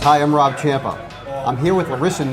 Hi, I'm Rob Ciampa. I'm here with Larissa,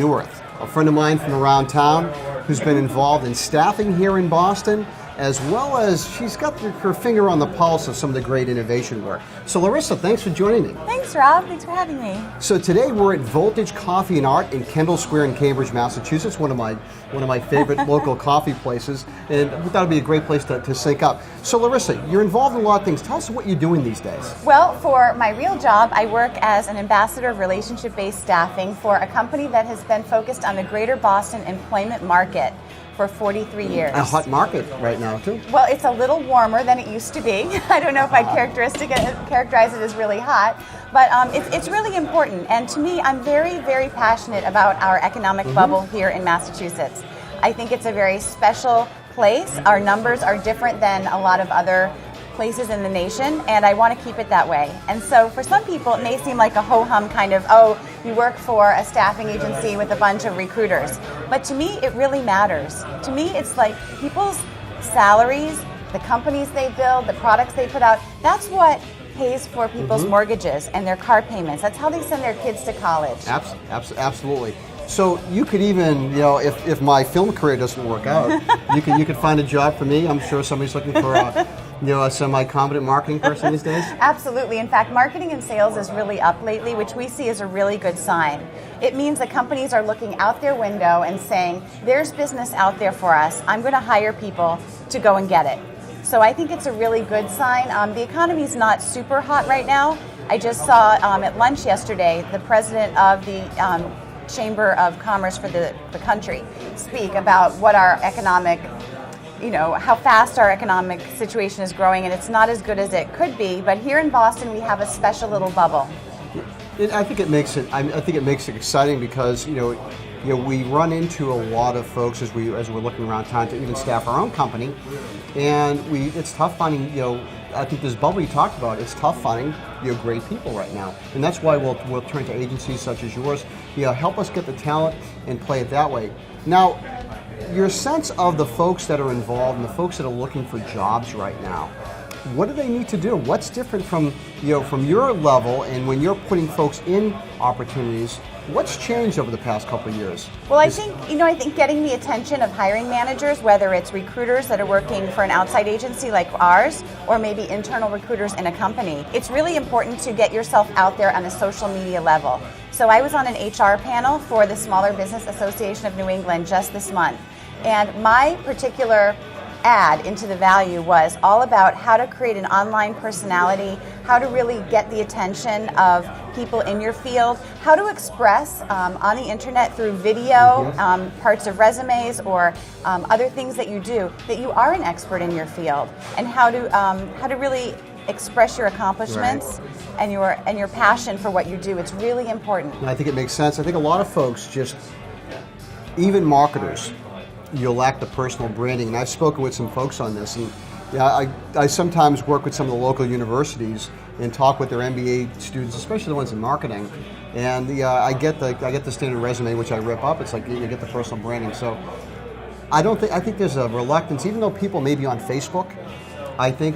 a friend of mine from around town who's been involved in staffing here in Boston, as well as she's got her finger on the pulse of some of the great innovation work. So Larissa, thanks for joining me. Thanks, Rob. Thanks for having me. So today we're at Voltage Coffee and Art in Kendall Square in Cambridge, Massachusetts, one of my favorite local coffee places, and we thought it'd be a great place to sync up. So Larissa, you're involved in a lot of things. Tell us what you're doing these days. Well, for my real job, I work as an ambassador of relationship-based staffing for a company that has been focused on the greater Boston employment market for 43 years. A hot market right now, too. Well, it's a little warmer than it used to be. I don't know if I'd characterize it as really hot, but it's really important. And to me, I'm very, very passionate about our economic bubble here in Massachusetts. I think it's a very special place. Our numbers are different than a lot of other places in the nation, and I want to keep it that way. And so for some people, it may seem like a ho-hum kind of, oh, you work for a staffing agency with a bunch of recruiters. But to me, it really matters. To me, it's like people's salaries, the companies they build, the products they put out, that's what pays for people's mortgages and their car payments. That's how they send their kids to college. Absolutely. So you could even, if my film career doesn't work out, you could find a job for me. I'm sure somebody's looking for a semi-competent marketing person these days. Absolutely. In fact, marketing and sales is really up lately, which we see as a really good sign. It means that companies are looking out their window and saying, there's business out there for us. I'm going to hire people to go and get it. So I think it's a really good sign. The economy's not super hot right now. I just saw at lunch yesterday the president of the Chamber of Commerce for the country speak about what our economic, how fast our economic situation is growing, and it's not as good as it could be. But here in Boston, we have a special little bubble. I think it makes it. I think it makes it exciting because we run into a lot of folks as we're looking around town to even staff our own company, and it's tough finding. I think this bubble you talked about, it's tough finding great people right now, and that's why we'll turn to agencies such as yours. Help us get the talent and play it that way. Now, your sense of the folks that are involved and the folks that are looking for jobs right now, what do they need to do? What's different from your level, and when you're putting folks in opportunities? What's changed over the past couple of years? Well, I think getting the attention of hiring managers, whether it's recruiters that are working for an outside agency like ours, or maybe internal recruiters in a company, it's really important to get yourself out there on a social media level. So I was on an HR panel for the Smaller Business Association of New England just this month, and my particular ad into the value was all about how to create an online personality, how to really get the attention of people in your field, how to express on the internet through video, parts of resumes or other things that you do, that you are an expert in your field, and how to really express your accomplishments and your passion for what you do. It's really important. And I think it makes sense. I think a lot of folks even marketers, you'll lack the personal branding, and I've spoken with some folks on this, and I sometimes work with some of the local universities and talk with their MBA students, especially the ones in marketing, and I get the standard resume, which I rip up. It's like you get the personal branding. So I think there's a reluctance, even though people may be on Facebook, I think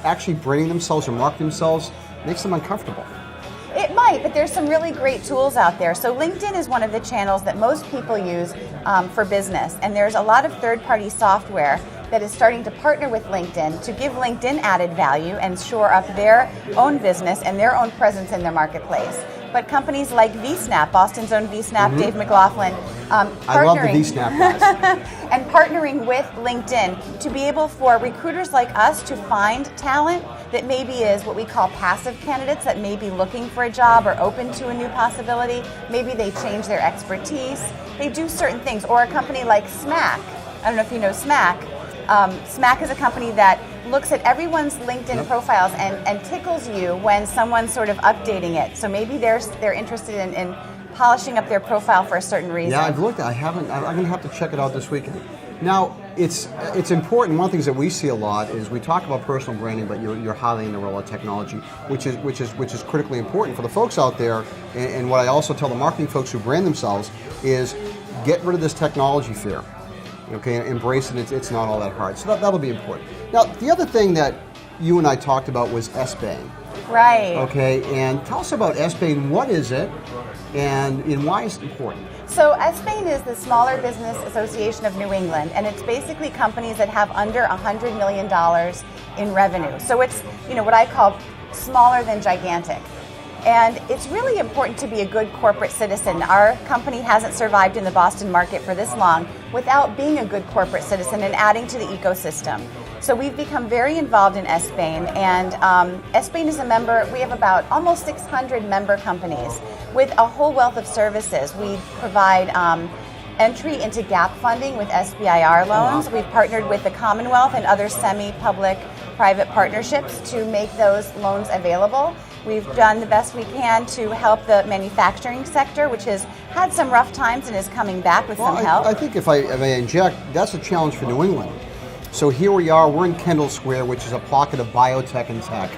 actually branding themselves or marketing themselves makes them uncomfortable. It might, but there's some really great tools out there. So LinkedIn is one of the channels that most people use for business, and there's a lot of third-party software that is starting to partner with LinkedIn to give LinkedIn added value and shore up their own business and their own presence in their marketplace. But companies like VSnap, Boston's own VSnap, Dave McLaughlin, I love the VSnap guys. and partnering with LinkedIn to be able for recruiters like us to find talent that maybe is what we call passive candidates that may be looking for a job or open to a new possibility. Maybe they change their expertise. They do certain things. Or a company like Smack. I don't know if you know Smack. Smack is a company that looks at everyone's LinkedIn profiles and tickles you when someone's sort of updating it. So maybe they're interested in polishing up their profile for a certain reason. Yeah, I've looked. I haven't. I'm going to have to check it out this weekend. Now, it's important. One of the things that we see a lot is we talk about personal branding, but you're highlighting the role of technology, which is critically important for the folks out there. And what I also tell the marketing folks who brand themselves is get rid of this technology fear. Okay, embrace it. It's not all that hard. So that'll be important. Now, the other thing that you and I talked about was SBANE. Right. Okay, and tell us about SBANE. What is it, and why is it important? So SBANE is the Smaller Business Association of New England, and it's basically companies that have under $100 million in revenue. So it's, what I call smaller than gigantic. And it's really important to be a good corporate citizen. Our company hasn't survived in the Boston market for this long without being a good corporate citizen and adding to the ecosystem. So we've become very involved in SBANE, and SBANE is a member. We have about almost 600 member companies with a whole wealth of services. We provide entry into gap funding with SBIR loans. We've partnered with the Commonwealth and other semi-public private partnerships to make those loans available. We've done the best we can to help the manufacturing sector, which has had some rough times and is coming back with some help. I think if I inject, that's a challenge for New England. So here we are, we're in Kendall Square, which is a pocket of biotech and tech.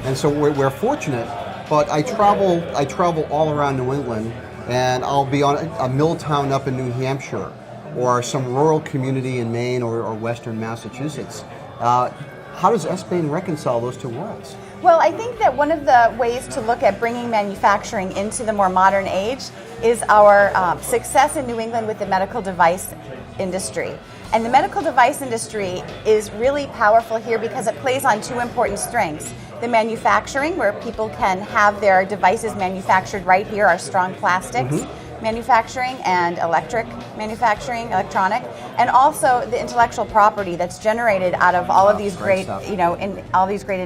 And so we're fortunate, but I travel all around New England, and I'll be on a mill town up in New Hampshire, or some rural community in Maine or Western Massachusetts. How does SBANE reconcile those two worlds? Well, I think that one of the ways to look at bringing manufacturing into the more modern age is our success in New England with the medical device industry. And the medical device industry is really powerful here because it plays on two important strengths. The manufacturing, where people can have their devices manufactured right here, our strong plastics manufacturing and electronic, and also the intellectual property that's generated out of all of these great, in all these great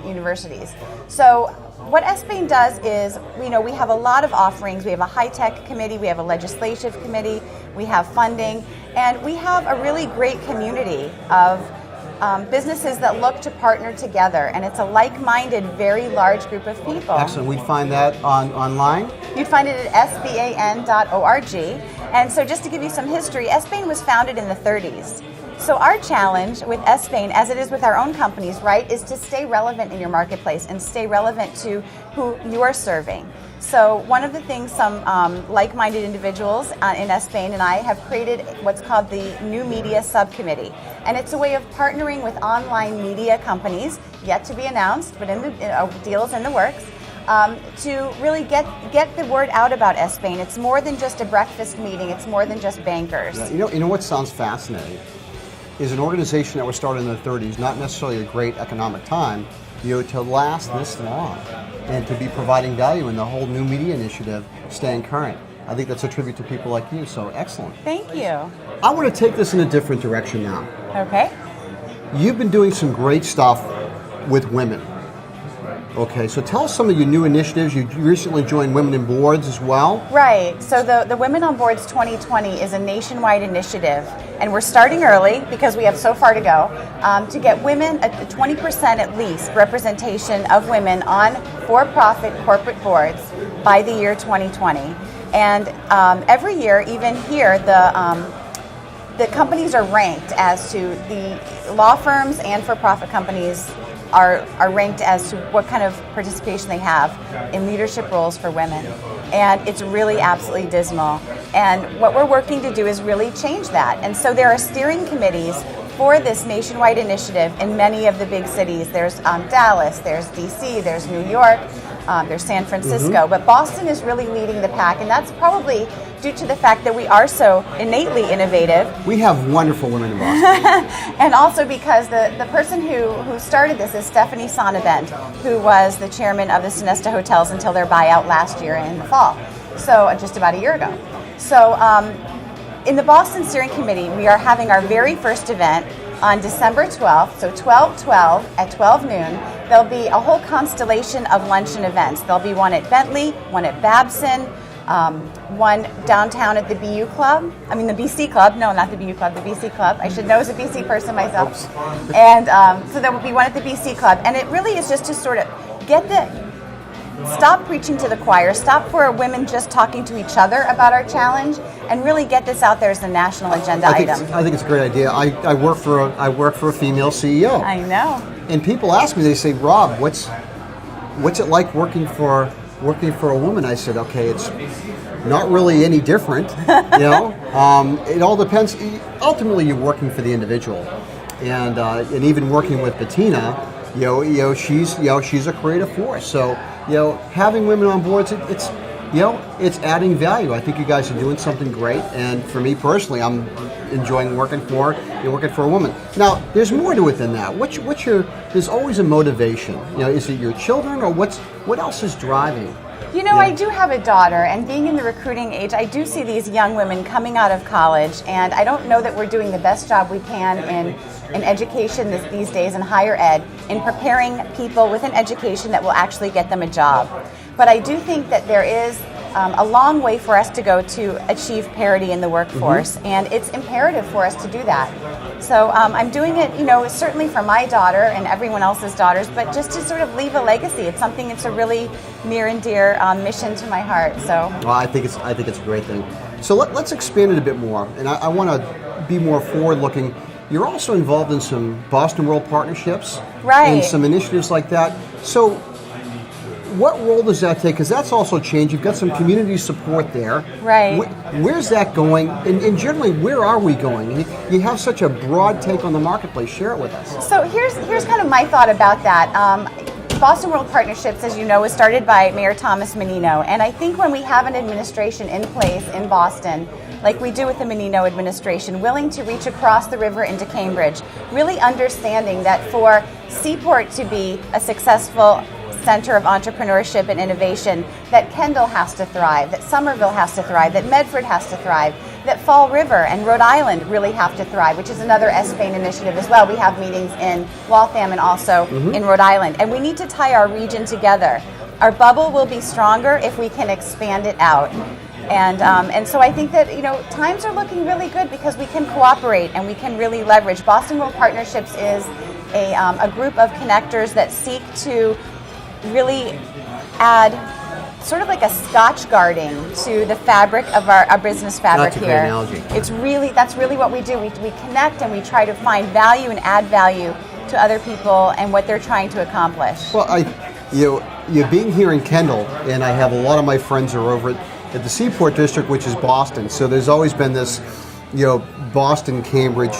universities. So what SBANE does is, we have a lot of offerings. We have a high-tech committee, we have a legislative committee, we have funding, and we have a really great community of businesses that look to partner together, and it's a like-minded, very large group of people. Excellent. We'd find that online? You'd find it at sban.org. And so just to give you some history, SBANE was founded in the 30s. So our challenge with SBANE, as it is with our own companies, right, is to stay relevant in your marketplace and stay relevant to who you are serving. So one of the things some like-minded individuals in SBANE and I have created what's called the New Media Subcommittee. And it's a way of partnering with online media companies, yet to be announced, but in the deals in the works, to really get the word out about SBANE. It's more than just a breakfast meeting. It's more than just bankers. Yeah, you know what sounds fascinating is an organization that was started in the 30s, not necessarily a great economic time, to last this long and to be providing value in the whole new media initiative, staying current. I think that's a tribute to people like you, so excellent. Thank you. I want to take this in a different direction now. Okay. You've been doing some great stuff with women. Okay, so tell us some of your new initiatives. You recently joined Women in Boards as well. Right. So the Women on Boards 2020 is a nationwide initiative, and we're starting early because we have so far to go to get women, 20% at least, representation of women on for-profit corporate boards by the year 2020. And every year, even here, the companies are ranked as to the law firms and for-profit companies are ranked as to what kind of participation they have in leadership roles for women. And it's really absolutely dismal. And what we're working to do is really change that. And so there are steering committees for this nationwide initiative in many of the big cities. There's Dallas, there's DC, there's New York, there's San Francisco. But Boston is really leading the pack, and that's probably due to the fact that we are so innately innovative. We have wonderful women in Boston. And also because the person who started this is Stephanie Sonnabend, who was the chairman of the Sonesta Hotels until their buyout last year in the fall, so just about a year ago. So in the Boston Steering Committee, we are having our very first event on December 12th, so 12/12 at 12 noon. There'll be a whole constellation of luncheon events. There'll be one at Bentley, one at Babson, one downtown at the BC Club. No, not the BU Club, the BC Club. I should know as a BC person myself. And so there will be one at the BC Club. And it really is just to sort of stop preaching to the choir, stop for women just talking to each other about our challenge, and really get this out there as a national agenda item. I think it's a great idea. I work for a female CEO. I know. And people ask me, they say, Rob, what's it like working for working for a woman, I said, okay, it's not really any different. It all depends. Ultimately, you're working for the individual, and even working with Bettina, she's a creative force. So having women on board, it's adding value. I think you guys are doing something great, and for me personally, I'm enjoying working for a woman. Now, there's more to it than that. There's always a motivation. Is it your children, or what else is driving? I do have a daughter, and being in the recruiting age, I do see these young women coming out of college, and I don't know that we're doing the best job we can in education these days, in higher ed, in preparing people with an education that will actually get them a job. But I do think that there is a long way for us to go to achieve parity in the workforce, and it's imperative for us to do that. So I'm doing it, certainly for my daughter and everyone else's daughters, but just to sort of leave a legacy. It's something. It's a really near and dear mission to my heart. So. Well, I think it's a great thing. So let's expand it a bit more, and I want to be more forward-looking. You're also involved in some Boston World partnerships, right? And some initiatives like that. So, what role does that take? Because that's also changed. You've got some community support there. Right. Where's that going? And generally, where are we going? You have such a broad take on the marketplace. Share it with us. So here's kind of my thought about that. Boston World Partnerships, as you know, was started by Mayor Thomas Menino. And I think when we have an administration in place in Boston, like we do with the Menino administration, willing to reach across the river into Cambridge, really understanding that for Seaport to be a successful center of entrepreneurship and innovation, that Kendall has to thrive, that Somerville has to thrive, that Medford has to thrive, that Fall River and Rhode Island really have to thrive, which is another SBAIN initiative as well. We have meetings in Waltham and also in Rhode Island. And we need to tie our region together. Our bubble will be stronger if we can expand it out. And so I think that times are looking really good because we can cooperate and we can really leverage. Boston World Partnerships is a group of connectors that seek to really add sort of like a Scotch guarding to the fabric of our business fabric here. That's a great analogy. That's really what we do. We connect and we try to find value and add value to other people and what they're trying to accomplish. Well, you're being here in Kendall, and I have a lot of my friends are over at the Seaport District, which is Boston. So there's always been this, Boston, Cambridge,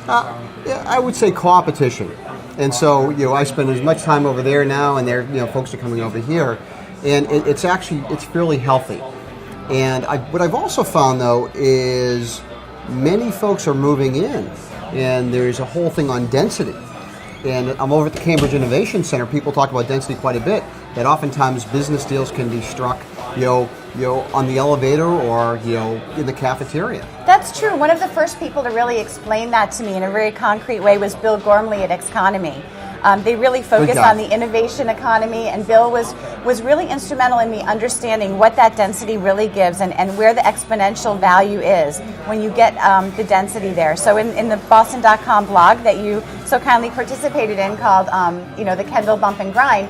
I would say competition. And so, I spend as much time over there now, and folks are coming over here, and it's fairly healthy. And what I've also found though is many folks are moving in, and there's a whole thing on density. And I'm over at the Cambridge Innovation Center. People talk about density quite a bit. That oftentimes business deals can be struck, on the elevator or in the cafeteria. That's true. One of the first people to really explain that to me in a very concrete way was Bill Gormley at Xconomy. They really focus on the innovation economy, and Bill was really instrumental in me understanding what that density really gives and where the exponential value is when you get the density there. So in the Boston.com blog that you so kindly participated in called the Kendall Bump and Grind,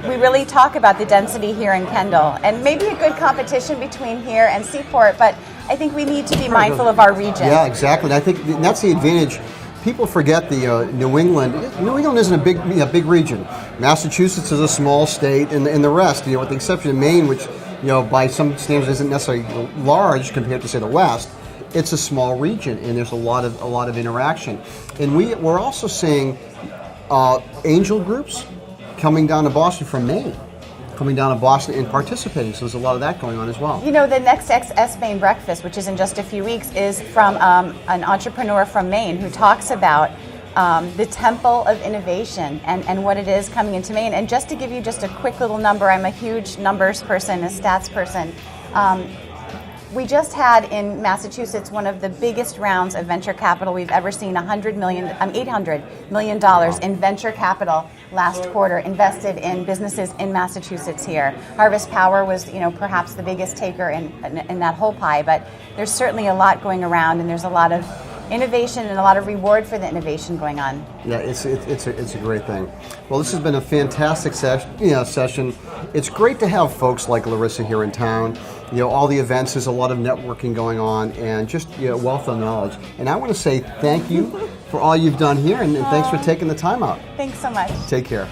we really talk about the density here in Kendall, and maybe a good competition between here and Seaport, but I think we need to be mindful of our region. Yeah, exactly. And I think that's the advantage. People forget the New England. New England isn't a big region. Massachusetts is a small state, and the rest, with the exception of Maine, which by some standards isn't necessarily large compared to say the West. It's a small region, and there's a lot of interaction. And we're also seeing angel groups coming down to Boston from Maine, coming down to Boston and participating. So there's a lot of that going on as well. The next SBAIN breakfast, which is in just a few weeks, is from an entrepreneur from Maine who talks about the temple of innovation and what it is coming into Maine. And just to give you just a quick little number, I'm a huge numbers person, a stats person. We just had in Massachusetts one of the biggest rounds of venture capital we've ever seen, $800 million in venture capital last quarter invested in businesses in Massachusetts here. Harvest Power was, perhaps the biggest taker in that whole pie, but there's certainly a lot going around, and there's a lot of innovation and a lot of reward for the innovation going on. Yeah, it's a great thing. Well, this has been a fantastic session. It's great to have folks like Larissa here in town. All the events, there's a lot of networking going on, and just wealth of knowledge. And I want to say thank you for all you've done here, and thanks for taking the time out. Thanks so much. Take care.